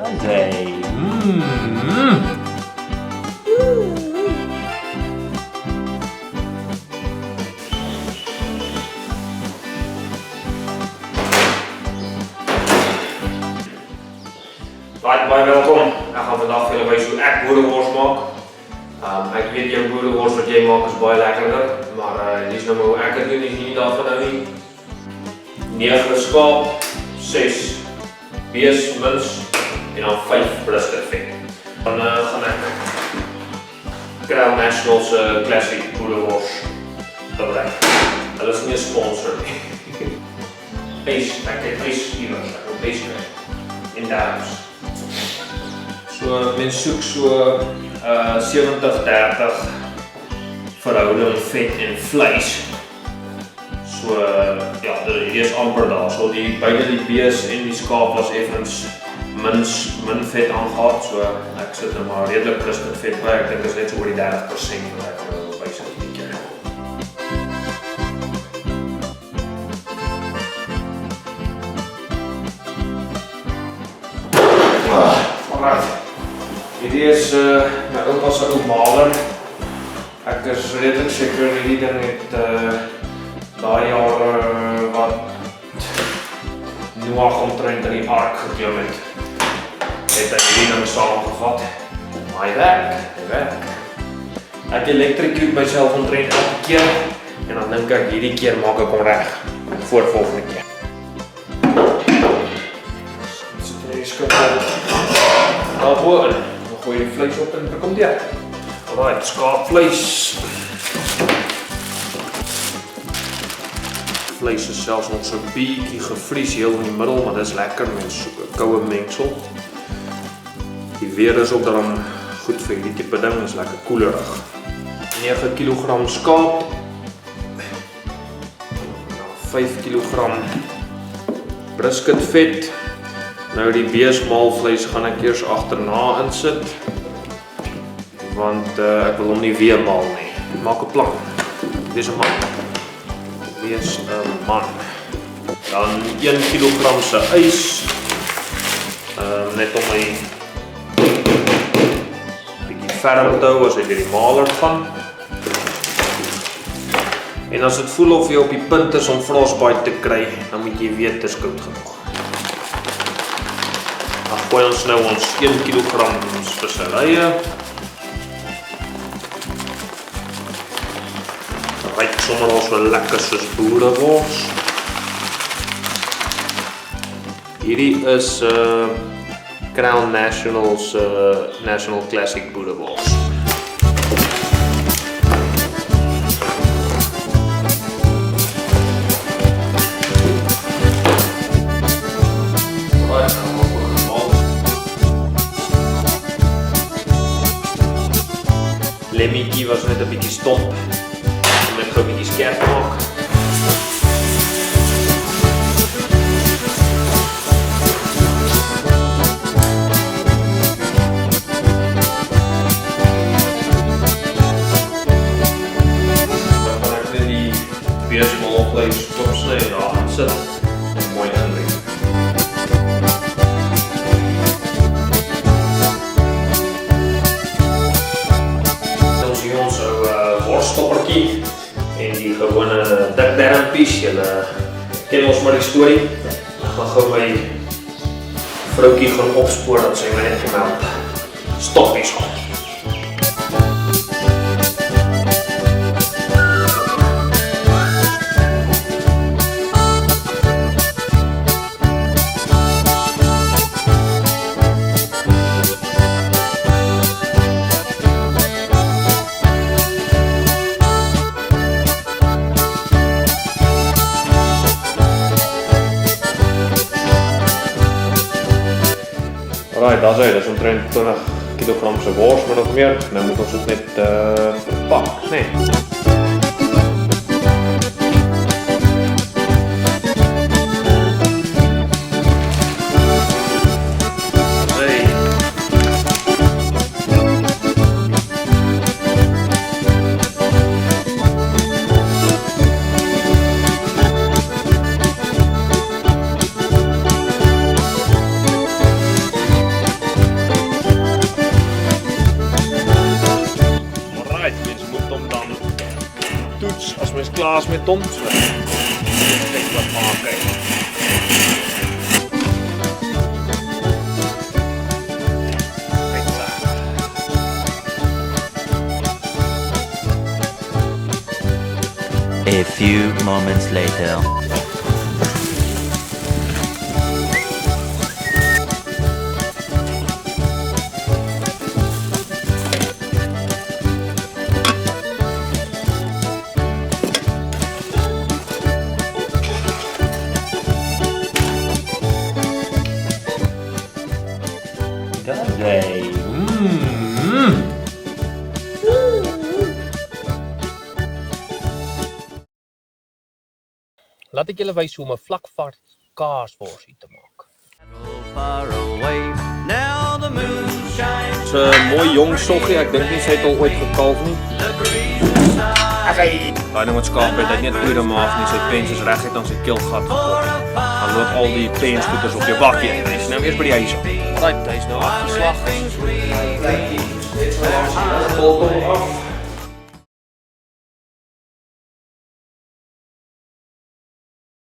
Dante. Right, baie welkom. Ek gaan vandag vir julle wys hoe ek boerewors maak. Ek weet jou boerewors wat jy maak is baie lekkerder, maar dis nou maar hoe ek dit doen, is nie daarvan nou nie. 9 skaap, 6 bees mins en dan 5 brisket vet. Dan gaan ek Crown National se classic boerewors gebruik. Hulle is nie 'n sponsor nie. Ek het ys iewers, ek wil ys kry. In dames. So mens soek so 70-30 verhouding vet en vleis. So ja, dit is amper daar. So beide die bees en die skaap was effens min vet aangehaal. So ek sit nou maar redelik rustig vet by. Ek dink dit is net so oor die 30% wat ek wil bysit die keer. Alright. Hierdie is my oupa se ou maler. Ek is redelik seker hierdie ding het daai jare wat Noag omtrent in die ark geklim het hy hierdie ding saamgevat. Maar hy werk. Ek elektricute myself omtrent elke keer en dan dink ek hierdie keer maak ek hom reg voor volgende keer. Sit hierdie skip daarbo in. Dan gooi jy die vleis op en dan kom dit uit. Alright, skaapvleis. Vleis is selfs nog so 'n bietjie gevries heel in die middel, maar dit is lekker met so 'n koue mengsel. Die weer is ook dan goed vir hierdie tipe ding, is lekker koelerig. 9 kg skaap. 5 kg brisket vet. Nou die beesmaalvleis gaan ek eers agterna insit. Want ek wil hom nie weer maal nie. Maak 'n plan. Dis 'n man. Wees 'n man. Dan 1 kg se ys. Net om my bietjie ferm te hou as ek deur die maler gaan. En as dit voel of jy op die punt is om frostbite te kry, dan moet jy weet dit is koud genoeg. Dan gooi ons nou ons 1 kg speselye. Ryk sommer al so lekker soos boerewors. Hierdie is Crown National's National Classic boerewors. Lemmetjie was net 'n bietjie stomp. Ek gou 'n bietjie skerp maak. Dan gaan ek net die beesmaalvleis opsny en daar gaan sit en mooi inry. Ons hier ons ou worststoppertjie. En die gewone dikdermpies, julle ken ons maar die storie. Ek gaan gou my vroukie gaan opspoor dat sy my net gemeld stoppies gaan. Alright, daar is hy, dit is omtrent 20 kg se wors, min of meer. Nou moet ons dit net verpak, nee. toets als we eens klaar is met Tom. Dus we wat maken. A few moments later. Nee. Laat ik jullie wijzen hoe mijn vlakvaart kaasworst te maken. Het is een mooi jong stokje, ik denk niet dat het al ooit gekald niet. Bij de schaap dat je niet goede maakt, niet zijn pins is recht dan zijn keelgat gekocht. Dan loopt al die pinsgoeders op je bakje. Deze neem eerst bij die ijzer. Kijk, deze nou afgeslacht.